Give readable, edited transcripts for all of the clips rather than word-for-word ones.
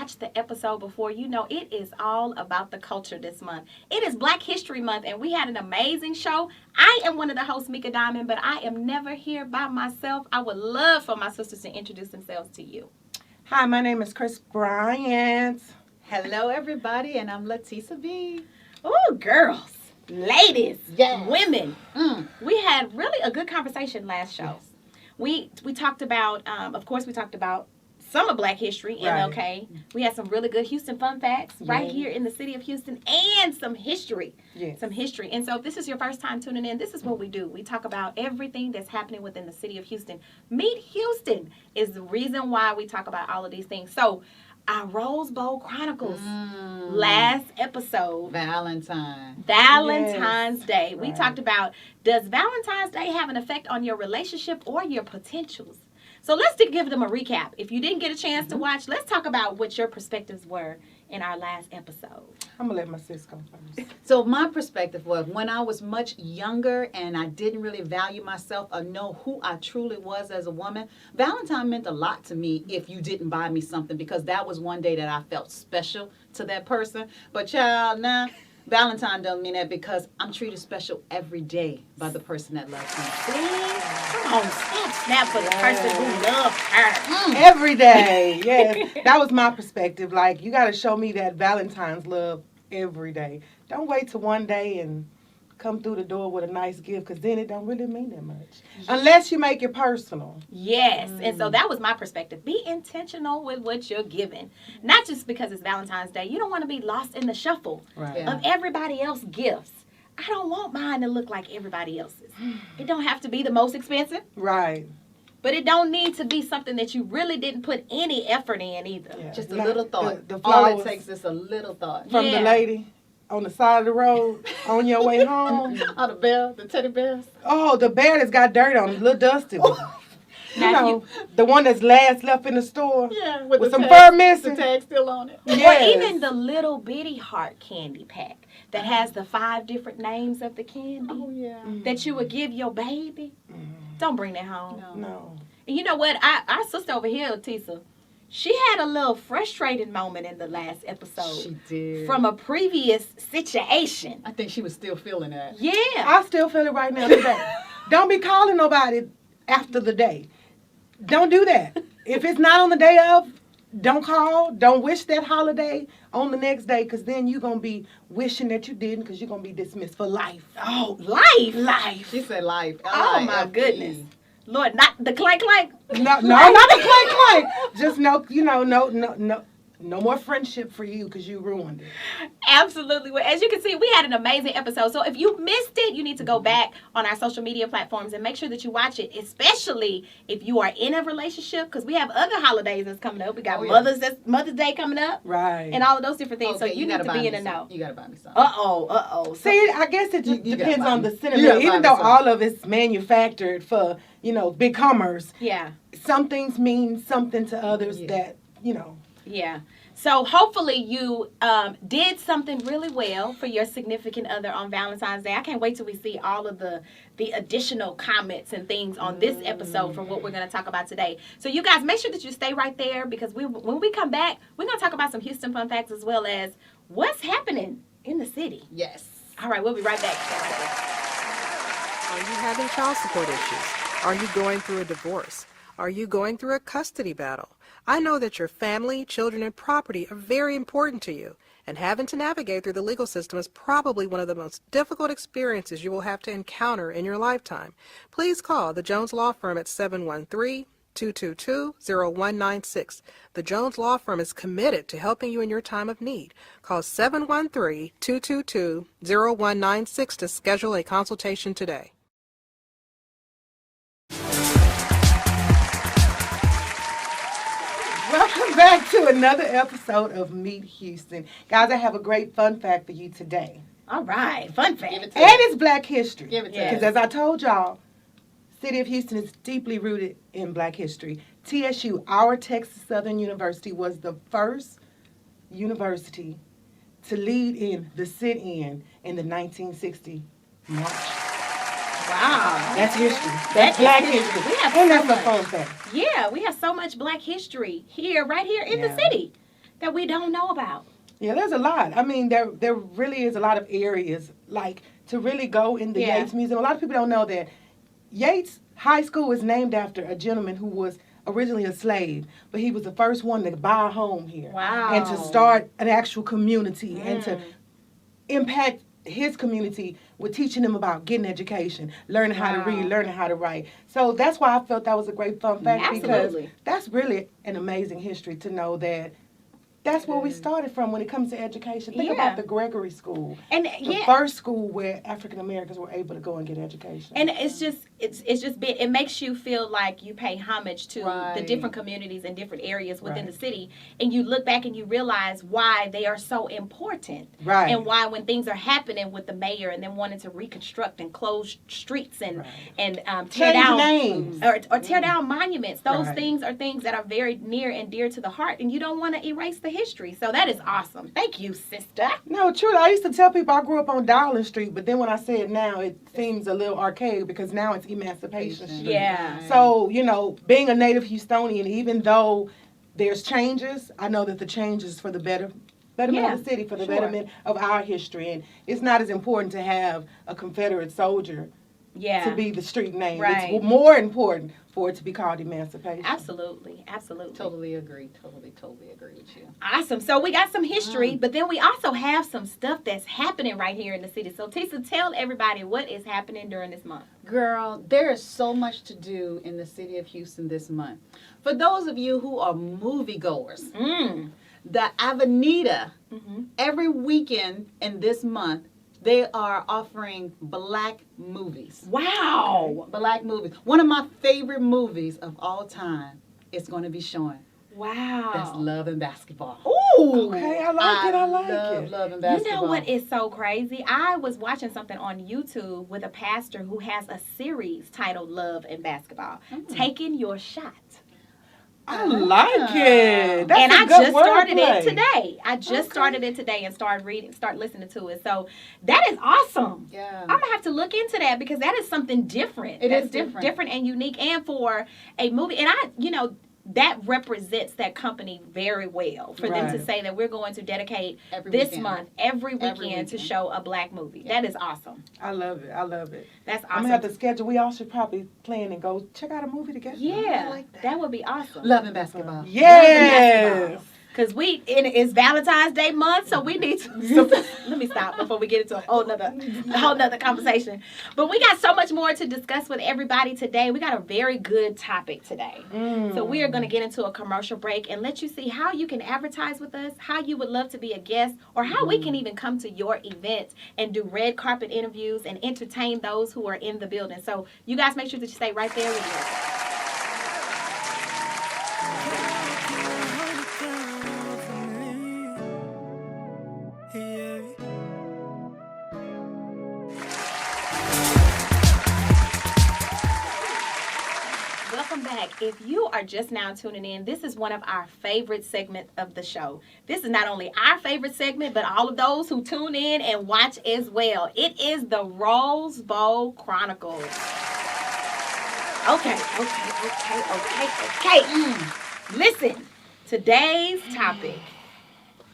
watched the episode before, you know it is all about the culture this month. It is Black History Month, and we had an amazing show. I am one of the hosts, Mika Diamond, but I am never here by myself. I would love for my sisters to introduce themselves to you. Hi, my name is Chris Bryant. Hello, everybody, and I'm Latisa B. Oh, girls, ladies, Yes. women. We had really a good conversation last show. Yes. We talked about, of course, we talked about some of Black history, Right. MLK. We had some really good Houston fun facts right here in the city of Houston, and some history. Yes. Some history. And so if this is your first time tuning in, this is what we do. We talk about everything that's happening within the city of Houston. Meet Houston is the reason why we talk about all of these things. So our Rose Bowl Chronicles last episode. Valentine's Day. We Right. talked about, does Valentine's Day have an effect on your relationship or your potentials? So let's give them a recap. If you didn't get a chance to watch, let's talk about what your perspectives were in our last episode. I'm going to let my sis go first. So my perspective was when I was much younger and I didn't really value myself or know who I truly was as a woman, Valentine meant a lot to me if you didn't buy me something, because that was one day that I felt special to that person. But child, now Valentine doesn't mean that, because I'm treated special every day by the person that loves me. Come on, snap for the person who loves her. Every day, yes. That was my perspective. Like, you got to show me that Valentine's love every day. Don't wait till one day and come through the door with a nice gift, because then it don't really mean that much. Unless you make it personal. Yes, and so that was my perspective. Be intentional with what you're giving. Not just because it's Valentine's Day. You don't want to be lost in the shuffle Right. Yeah. of everybody else's gifts. I don't want mine to look like everybody else's. It don't have to be the most expensive, Right. but it don't need to be something that you really didn't put any effort in either. Yeah. Just a Not little thought. the All flowers it takes is a little thought. from Yeah. the lady on the side of the road on your way home. Oh, the bell, the teddy bears. Oh, the bear that's got dirt on it, a little dusty. You Now, know, the one that's last left in the store. Yeah, With some the fur tag, missing. The tag still on it. Yes. Or even the little bitty heart candy pack that has the 5 different names of the candy Oh, yeah. that you would give your baby. Don't bring that home. No. And you know what? Our sister over here, Tisa, she had a little frustrating moment in the last episode She did. from a previous situation. I think she was still feeling that. Yeah. I still feel it right now today. Don't be calling nobody after the day. Don't do that. If it's not on the day of, don't call. Don't wish that holiday on the next day, because then you're going to be wishing that you didn't, because you're going to be dismissed for life. Oh, life. Life. She said life. Oh, my L-I-F-E. goodness. Lord, not the clank clank. No, not the clank clank. Just no more friendship for you, because you ruined it. Absolutely. Well, as you can see, we had an amazing episode. So if you missed it, you need to go back on our social media platforms and make sure that you watch it, especially if you are in a relationship, because we have other holidays that's coming up. We got Oh, yeah. Mother's Day coming up Right. and all of those different things. Okay, so you need gotta to buy be in me the some. know. You got to buy me something. Uh-oh. So, See, I guess it just You gotta depends buy on me. the You sentiment. gotta buy Even me though some. all of it's manufactured for, big commerce, yeah. some things mean something to others Yeah. that, Yeah. So hopefully you did something really well for your significant other on Valentine's Day. I can't wait till we see all of the additional comments and things on this episode from what we're going to talk about today. So you guys, make sure that you stay right there, because when we come back, we're going to talk about some Houston fun facts as well as what's happening in the city. Yes. All right, we'll be right back. Stay right there. Are you having child support issues? Are you going through a divorce? Are you going through a custody battle? I know that your family, children, and property are very important to you, and having to navigate through the legal system is probably one of the most difficult experiences you will have to encounter in your lifetime. Please call the Jones Law Firm at 713-222-0196. The Jones Law Firm is committed to helping you in your time of need. Call 713-222-0196 to schedule a consultation today. Welcome back to another episode of Meet Houston. Guys, I have a great fun fact for you today. All right, fun fact. Give it to And us. it's Black history. Give it to Yeah. Because us. as I told y'all, City of Houston is deeply rooted in Black history. TSU, our Texas Southern University, was the first university to lead in the sit-in the 1960 march. Wow. That's history. That That's is Black history. history. We have And so that's a much. fun fact. Yeah, we have so much Black history right here in Yeah. the city. that we don't know about? Yeah, there's a lot. I mean, there really is a lot of areas, like, to really go in the Yeah. Yates Museum. A lot of people don't know that Yates High School is named after a gentleman who was originally a slave, but he was the first one to buy a home here. Wow. And to start an actual community and to Mm. impact his community with teaching them about getting education, learning how to Wow. read, learning how to write. So that's why I felt that was a great fun fact, Absolutely. because that's really an amazing history to know that that's where we started from when it comes to education. Think Yeah. about the Gregory School, And the yeah, first school where African Americans were able to go and get education. and it's just it makes you feel like you pay homage to the Right. different communities and different areas within Right. the city, and you look back and you realize why they are so important. Right. And why when things are happening with the mayor and then wanting to reconstruct and close streets and Right. and tear Change down names. or tear down monuments, those Right. things are things that are very near and dear to the heart, and you don't want to erase the history. So that is awesome. Thank you, sister. No, truly, I used to tell people I grew up on Dowling Street, but then when I say it now, it seems a little archaic because now it's Emancipation Street. Yeah. So, being a native Houstonian, even though there's changes, I know that the changes is for the betterment Yeah, of the city, for the sure. betterment of our history. And it's not as important to have a Confederate soldier Yeah. to be the street name. Right. It's more important for it to be called Emancipation. Absolutely. Absolutely. Totally agree with you. Awesome. So we got some history, but then we also have some stuff that's happening right here in the city. So Tisa, tell everybody what is happening during this month. Girl, there is so much to do in the city of Houston this month. For those of you who are moviegoers, the Avenida, every weekend in this month, they are offering black movies. Wow. Black movies. One of my favorite movies of all time is going to be showing. Wow. That's Love and Basketball. Ooh. Okay, I like it. I like love it. Love and You Basketball. know what is so crazy? I was watching something on YouTube with a pastor who has a series titled Love and Basketball, Taking Your Shot. I like it. That's And a I good just started wordplay. it today. I just started it today and start listening to it. So that is awesome. Yeah. I'm gonna have to look into that because that is something different. It That's is different. different and unique, and for a movie. And that represents that company very well for them to Right. say that we're going to dedicate Every this weekend. month every weekend to weekend. show a black movie. That is awesome. I love it. I love it. That's I'm awesome. gonna have to schedule. We all should probably plan and go check out a movie together. Yeah, I like that would be awesome. Love and Basketball. Yes. Because it's Valentine's Day month, so we need to. Let me stop before we get into a whole nother conversation. But we got so much more to discuss with everybody today. We got a very good topic today. So we are going to get into a commercial break and let you see how you can advertise with us, how you would love to be a guest, or how we can even come to your event and do red carpet interviews and entertain those who are in the building. So you guys make sure that you stay right there with us. Welcome back. If you are just now tuning in, this is one of our favorite segments of the show. This is not only our favorite segment, but all of those who tune in and watch as well. It is the Rose Bowl Chronicles. Okay. Listen, today's topic,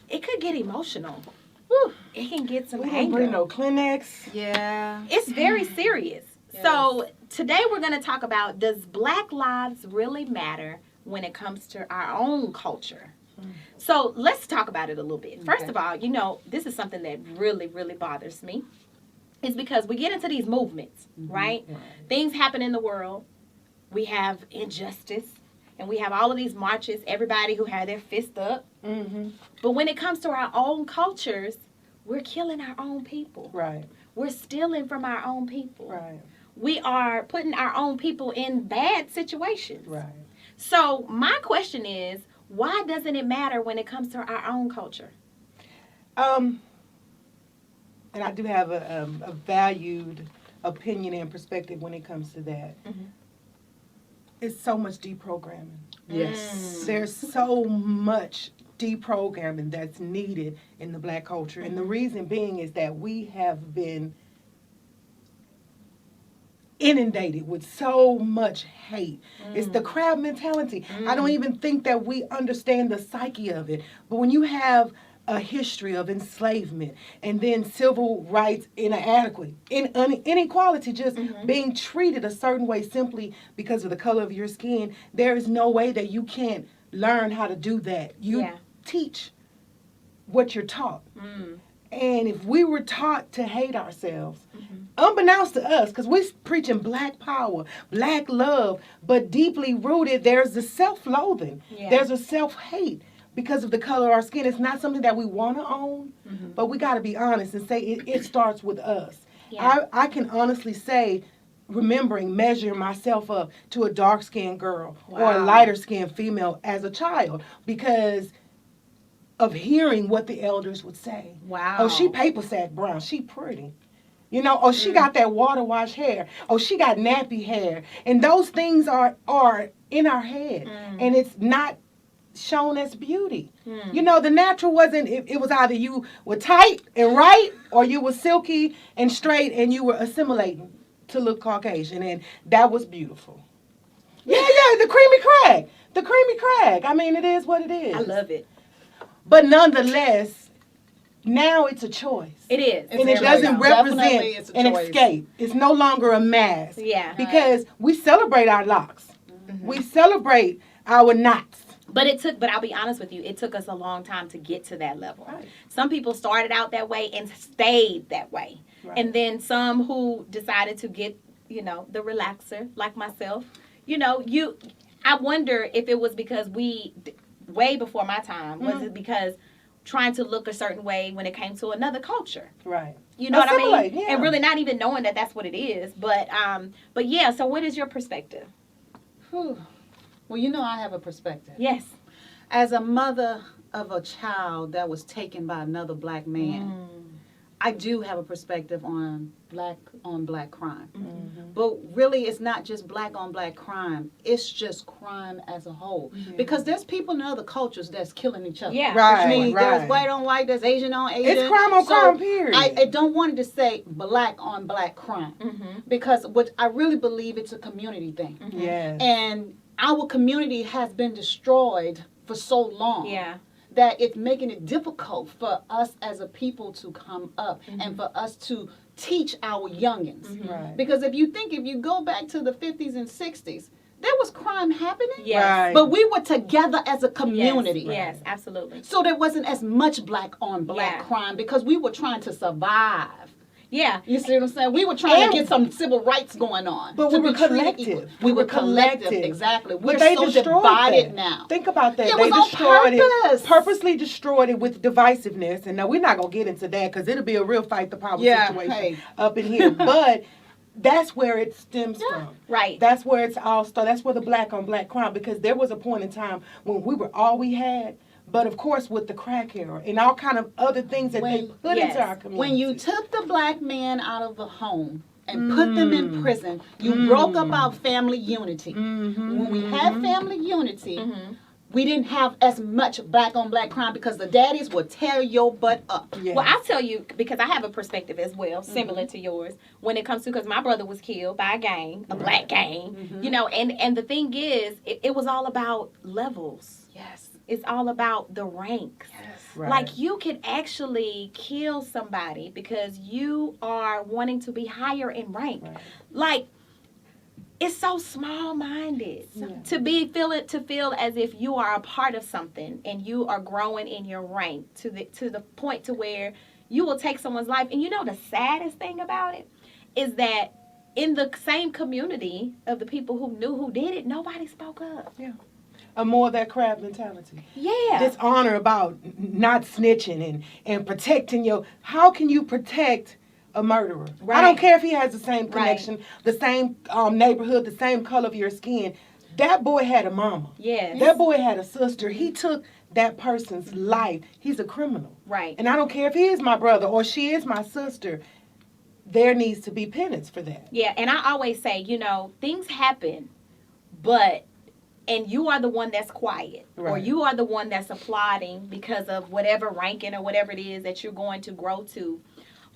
it could get emotional. Whew. It can get some We didn't bring anger. no Kleenex. Yeah. It's very serious. Yes. So today we're going to talk about, does Black lives really matter when it comes to our own culture? So let's talk about it a little bit. First Okay. of all, this is something that really, really bothers me. It's because we get into these movements, right? Things happen in the world. We have injustice. And we have all of these marches, everybody who had their fist up. Mm-hmm. But when it comes to our own cultures, we're killing our own people. Right. We're stealing from our own people. Right. We are putting our own people in bad situations. Right. So my question is, why doesn't it matter when it comes to our own culture? And I do have a valued opinion and perspective when it comes to that. Mhm. It's so much deprogramming. Yes. There's so much deprogramming that's needed in the Black culture. And the reason being is that we have been inundated with so much hate. It's the crab mentality. I don't even think that we understand the psyche of it. But when you have a history of enslavement and then civil rights inadequate, inequality, just being treated a certain way simply because of the color of your skin, there is no way that you can't learn how to do that. You teach what you're taught. And if we were taught to hate ourselves, unbeknownst to us, because we're preaching black power, black love, but deeply rooted, there's a self-loathing. There's a self-hate because of the color of our skin. It's not something that we want to own, but we got to be honest and say it starts with us. I can honestly say, measuring myself up to a dark-skinned girl or a lighter-skinned female as a child because of hearing what the elders would say. Wow. Oh, she paper sack brown. She pretty. You know, oh, she got that water wash hair. Oh, she got nappy hair. And those things are in our head. And it's not shown as beauty. You know, the natural wasn't, it was either you were tight and right or you were silky and straight and you were assimilating to look Caucasian. And that was beautiful. Yeah, the creamy crag. The creamy crag. I mean, it is what it is. I love it. But nonetheless, now it's a choice. It is. And it doesn't represent an escape. It's no longer a mask. Yeah. Because we celebrate our locks. We celebrate our knots. But I'll be honest with you, it took us a long time to get to that level. Right. Some people started out that way and stayed that way. Right. And then some who decided to get, the relaxer, like myself, I wonder if it was because way before my time, was it because trying to look a certain way when it came to another culture? Right. You know what I mean? Yeah. And really not even knowing that that's what it is. But yeah, so what is your perspective? Whew. Well, I have a perspective. Yes. As a mother of a child that was taken by another black man, I do have a perspective on black crime. But really, it's not just black on black crime. It's just crime as a whole. Because there's people in other cultures that's killing each other. Yeah. Right, Which means right. there's white on white, there's Asian on Asian. It's crime on crime, period. I don't want to say black on black crime. Because what I really believe it's a community thing. Yes. And our community has been destroyed for so long. Yeah. That it's making it difficult for us as a people to come up and for us to teach our youngins. Right. Because if you go back to the 50s and 60s, there was crime happening. Yes. Right. But we were together as a community. Yes, absolutely. So there wasn't as much black on black Yeah. crime because we were trying to survive. Yeah. You see what I'm saying? We were trying to get some civil rights going on. But to we were be treated collective. equal. We were collective. collective. Exactly. But We're they so destroyed divided that. now. Think about that. It They was on destroyed purpose. it, purposely destroyed it with divisiveness. And now we're not going to get into that because it'll be a real fight the power situation up in here. But that's where it stems from. Right. That's where it's all started. That's where the black on black crime, because there was a point in time when we were all we had. But of course, with the crack era and all kind of other things that they put into our community. When you took the black man out of the home and put them in prison, you broke up our family unity. When we had family unity, we didn't have as much black on black crime because the daddies would tear your butt up. Yes. Well, I'll tell you, because I have a perspective as well, similar to yours, when it comes to, because my brother was killed by a gang, a black gang, and the thing is, it was all about levels. Yes. It's all about the ranks. Right. Like, you could actually kill somebody because you are wanting to be higher in rank. Right. Like, it's so small-minded to feel as if you are a part of something and you are growing in your rank to the point to where you will take someone's life. And the saddest thing about it is that in the same community of the people who knew who did it, nobody spoke up. Yeah. More of that crab mentality. Yeah. This honor about not snitching and protecting how can you protect a murderer? Right. I don't care if he has the same Right. connection, the same neighborhood, the same color of your skin. That boy had a mama. Yes. That boy had a sister. He took that person's life. He's a criminal. Right. And I don't care if he is my brother or she is my sister. There needs to be penance for that. Yeah, and I always say, things happen, and you are the one that's quiet, or Right. you are the one that's applauding because of whatever ranking or whatever it is that you're going to grow to.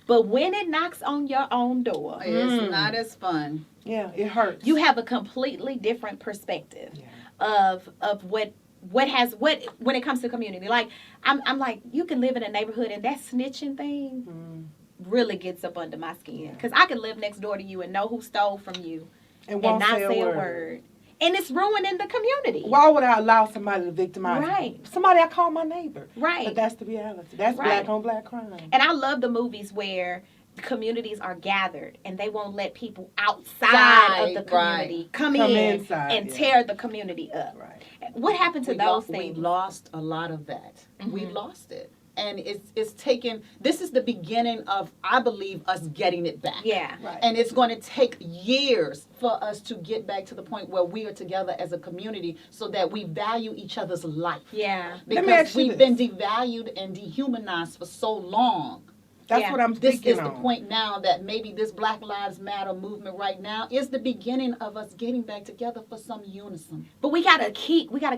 But when it knocks on your own door, It's not as fun. Yeah, it hurts. you have a completely different perspective of what when it comes to community. Like I'm like, you can live in a neighborhood and that snitching thing really gets up under my skin, because I can live next door to you and know who stole from you and and won't not say a word. and it's ruining the community. Why would I allow somebody to victimize me? Right. Somebody I call my neighbor. Right. But that's the reality. That's Right. black on black crime. And I love the movies where communities are gathered and they won't let people outside of the community come in inside, and tear the community up. Right. What happened to those We things? lost a lot of that. We lost it. And it's taken, this is the beginning of, I believe, us getting it back. Yeah. Right. And it's going to take years for us to get back to the point where we are together as a community so that we value each other's life. Yeah. Let me Because ask you we've this. been devalued and dehumanized for so long. That's Yeah. what I'm This speaking is the on. point now that maybe this Black Lives Matter movement right now is the beginning of us getting back together for some unison. But we gotta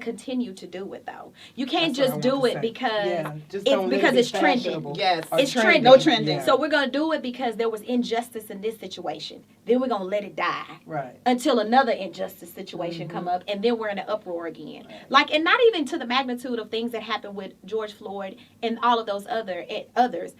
continue to do it though. You can't That's just what I do want it to say. because Yeah, just it's don't let because it be it's trending. fashionable Yes. or It's trending. No trending. Yeah. So we're gonna do it because there was injustice in this situation. Then we're gonna let it die. Right. Until another injustice situation come up, and then we're in an uproar again. Like, and not even to the magnitude of things that happened with George Floyd and all of those others.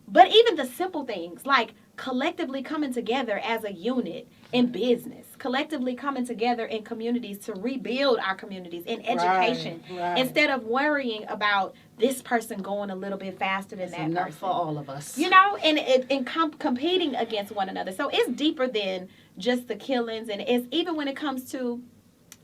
But even the simple things like collectively coming together as a unit in business, collectively coming together in communities to rebuild our communities in education, right. instead of worrying about this person going a little bit faster than It's that enough person. for all of us. You know, and competing against one another. So it's deeper than just the killings, and it's even when it comes to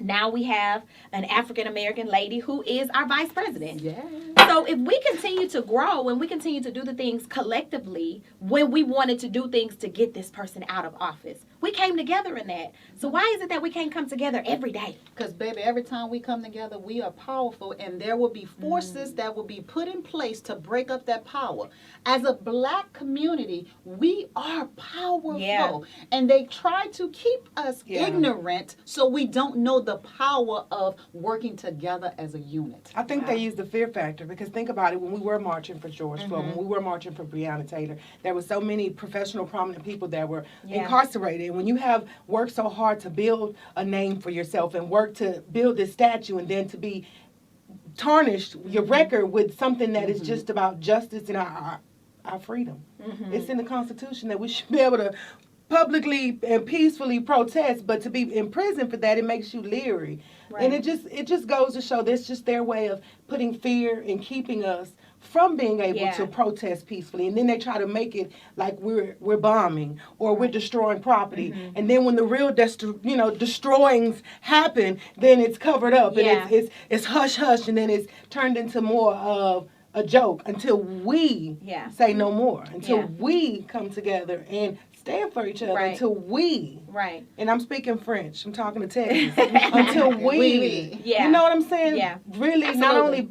now we have an African American lady who is our vice president. Yeah. So if we continue to grow and we continue to do the things collectively when we wanted to do things to get this person out of office, we came together in that. So why is it that we can't come together every day? Because, baby, every time we come together, we are powerful, and there will be forces that will be put in place to break up that power. As a black community, we are powerful. Yeah. And they try to keep us Yeah. ignorant so we don't know the power of working together as a unit. I think they use the fear factor because think about it. When we were marching for George Floyd, when we were marching for Breonna Taylor, there were so many professional, prominent people that were incarcerated. And when you have worked so hard to build a name for yourself and work to build this statue and then to be tarnished your record with something that is just about justice and our freedom. It's in the Constitution that we should be able to publicly and peacefully protest, but to be in prison for that, it makes you leery. Right. And it just goes to show that's just their way of putting fear and keeping us from being able to protest peacefully. And then they try to make it like we're bombing or we're destroying property. And then when the real destroyings happen, then it's covered up and it's hush hush, and then it's turned into more of a joke until we say no more, until we come together and stand for each other, until we, and I'm speaking French, I'm talking to Texas, until we, you know what I'm saying? Yeah. Really, not only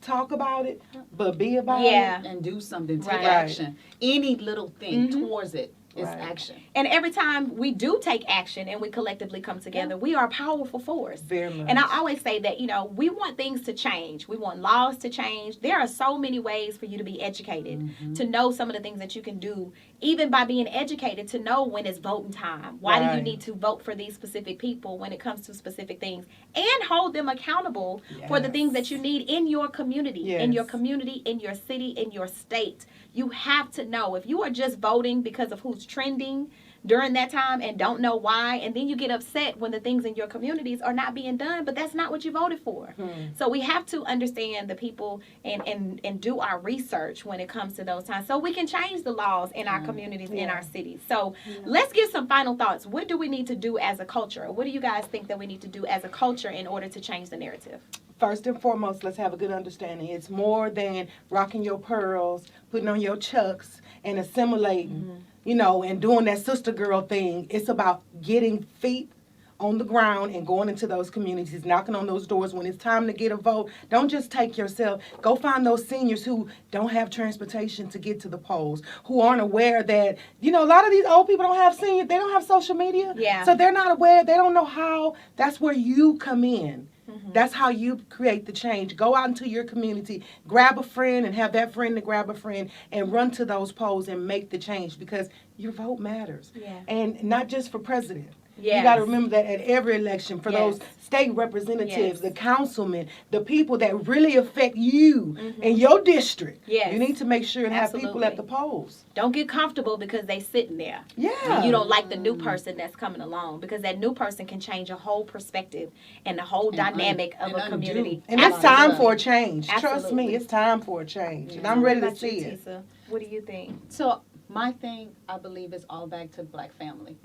talk about it, but be about it. And do something, take action. Any little thing towards it is action. And every time we do take action and we collectively come together, we are a powerful force. Very much. And I always say that, we want things to change. We want laws to change. There are so many ways for you to be educated, to know some of the things that you can do, even by being educated, to know when it's voting time. Why do you need to vote for these specific people when it comes to specific things? And hold them accountable for the things that you need in your community, in your city, in your state. You have to know. If you are just voting because of who's trending during that time and don't know why, and then you get upset when the things in your communities are not being done, but that's not what you voted for. So we have to understand the people and do our research when it comes to those times so we can change the laws in our communities, in our cities. So let's give some final thoughts. What do we need to do as a culture? What do you guys think that we need to do as a culture in order to change the narrative? First and foremost, let's have a good understanding. It's more than rocking your pearls, putting on your chucks, and assimilating, and doing that sister girl thing. It's about getting feet on the ground and going into those communities, knocking on those doors when it's time to get a vote. Don't just take yourself. Go find those seniors who don't have transportation to get to the polls, who aren't aware that, a lot of these old people don't have seniors. They don't have social media. Yeah. So they're not aware. They don't know how. That's where you come in. That's how you create the change. Go out into your community, grab a friend and have that friend to grab a friend and run to those polls and make the change because your vote matters. Yeah. And not just for president. Yes. You got to remember that at every election for those Yes. state representatives, Yes. the councilmen, the people that really affect you and your district. Yes. You need to make sure and have people Absolutely. at the polls. Don't get comfortable because they sitting there. Yeah. And you don't like the new person that's coming along because that new person can change a whole perspective and the whole dynamic of and a undo. community. And it's Absolutely. time for a change. Trust Absolutely. me, it's time for a change. And I'm ready What to about you, see it. Tisa? What do you think? So my thing, I believe, is all back to Black family.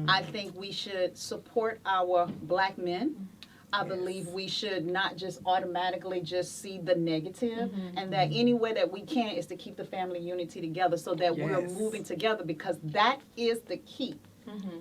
I think we should support our Black men. I believe we should not just automatically just see the negative, and that any way that we can is to keep the family unity together so that we're Yes. moving together because that is the key.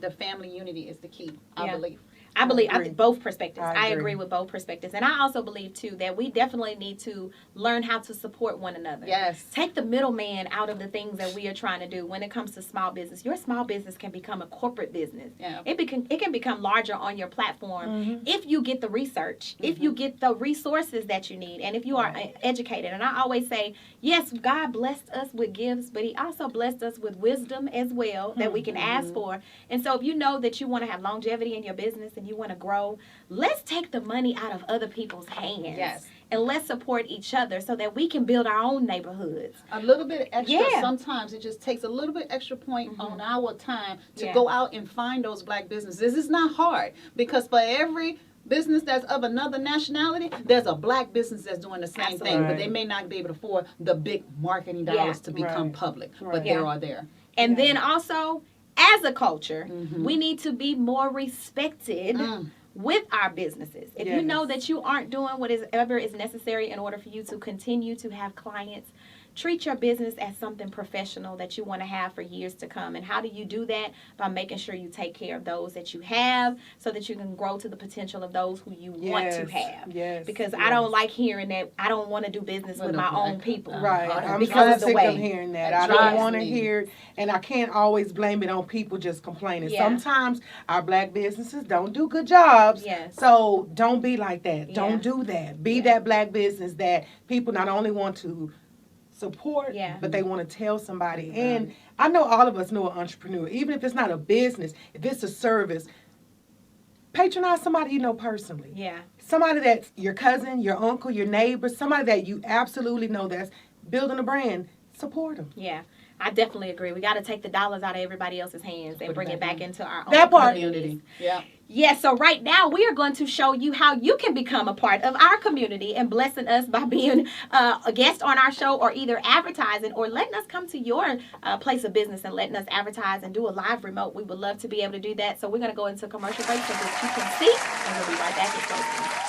The family unity is the key, I Yeah. believe. I believe agree. both perspectives. I I agree. agree with both perspectives. And I also believe, too, that we definitely need to learn how to support one another. Yes. Take the middleman out of the things that we are trying to do when it comes to small business. Your small business can become a corporate business. Yeah. It can become larger on your platform if you get the research, if you get the resources that you need, and if you are educated. And I always say, yes, God blessed us with gifts, but he also blessed us with wisdom as well that we can ask for. And so if you know that you want to have longevity in your business and you want to grow, let's take the money out of other people's hands. Yes. And let's support each other so that we can build our own neighborhoods. A little bit extra. Yeah. Sometimes it just takes a little bit extra point on our time to Yeah. go out and find those Black businesses. It's not hard because for every business that's of another nationality, there's a Black business that's doing the same thing, but Absolutely. they may not be able to afford the big marketing dollars to become Right. public, Right. but they are there. And then also, as a culture, we need to be more respected with our businesses. If you know Yes. that you aren't doing whatever is necessary in order for you to continue to have clients, treat your business as something professional that you want to have for years to come. And how do you do that? By making sure you take care of those that you have so that you can grow to the potential of those who you want to have. Yes. Because I don't like hearing that I don't want to do business with my own people. Right. I'm because so of the sick way. of hearing that. That I don't drives want to me. hear it. And I can't always blame it on people just complaining. Yeah. Sometimes our Black businesses don't do good jobs. Yes. So don't be like that. Yeah. Don't do that. Be Yeah. that Black business that people not only want to support, Yeah. but they want to tell somebody. And I know all of us know an entrepreneur. Even if it's not a business, if it's a service, patronize somebody you know personally. Yeah. Somebody that's your cousin, your uncle, your neighbor, somebody that you absolutely know that's building a brand, support them. Yeah, I definitely agree. We got to take the dollars out of everybody else's hands and bring it back into our own That part. communities. Yeah. Yes, so right now we are going to show you how you can become a part of our community and blessing us by being a guest on our show or either advertising or letting us come to your place of business and letting us advertise and do a live remote. We would love to be able to do that. So we're going to go into a commercial break so that you can see, and we'll be right back at closing.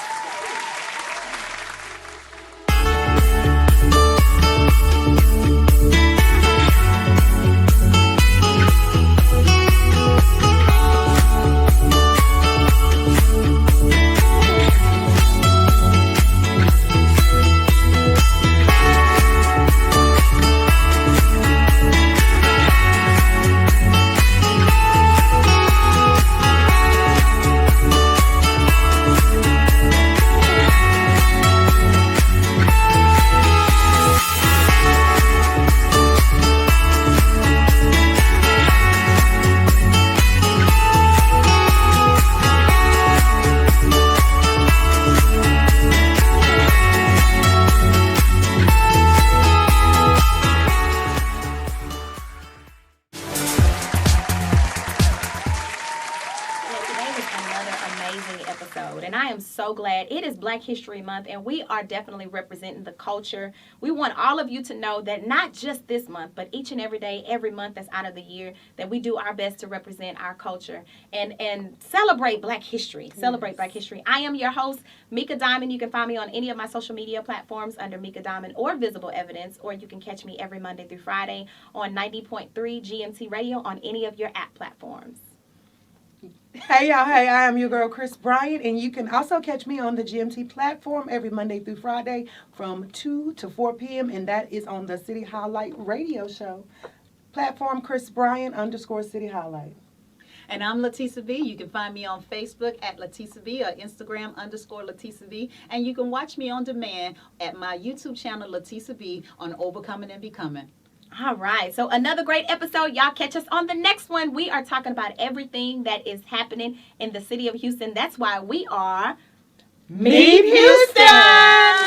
And I am so glad. It is Black History Month, and we are definitely representing the culture. We want all of you to know that not just this month, but each and every day, every month that's out of the year, that we do our best to represent our culture and celebrate Black history. Celebrate Black history. I am your host, Mika Diamond. You can find me on any of my social media platforms under Mika Diamond or Visible Evidence, or you can catch me every Monday through Friday on 90.3 GMT Radio on any of your app platforms. Hey y'all, hey, I am your girl Chris Bryant, and you can also catch me on the GMT platform every Monday through Friday from 2 to 4 p.m., and that is on the City Highlight radio show. Platform Chris Bryant _City Highlight. And I'm Latisa V. You can find me on Facebook at Latisa V or Instagram _Latisa V. And you can watch me on demand at my YouTube channel, Latisa V, on Overcoming and Becoming. All right. So another great episode. Y'all catch us on the next one. We are talking about everything that is happening in the city of Houston. That's why we are Meet Houston!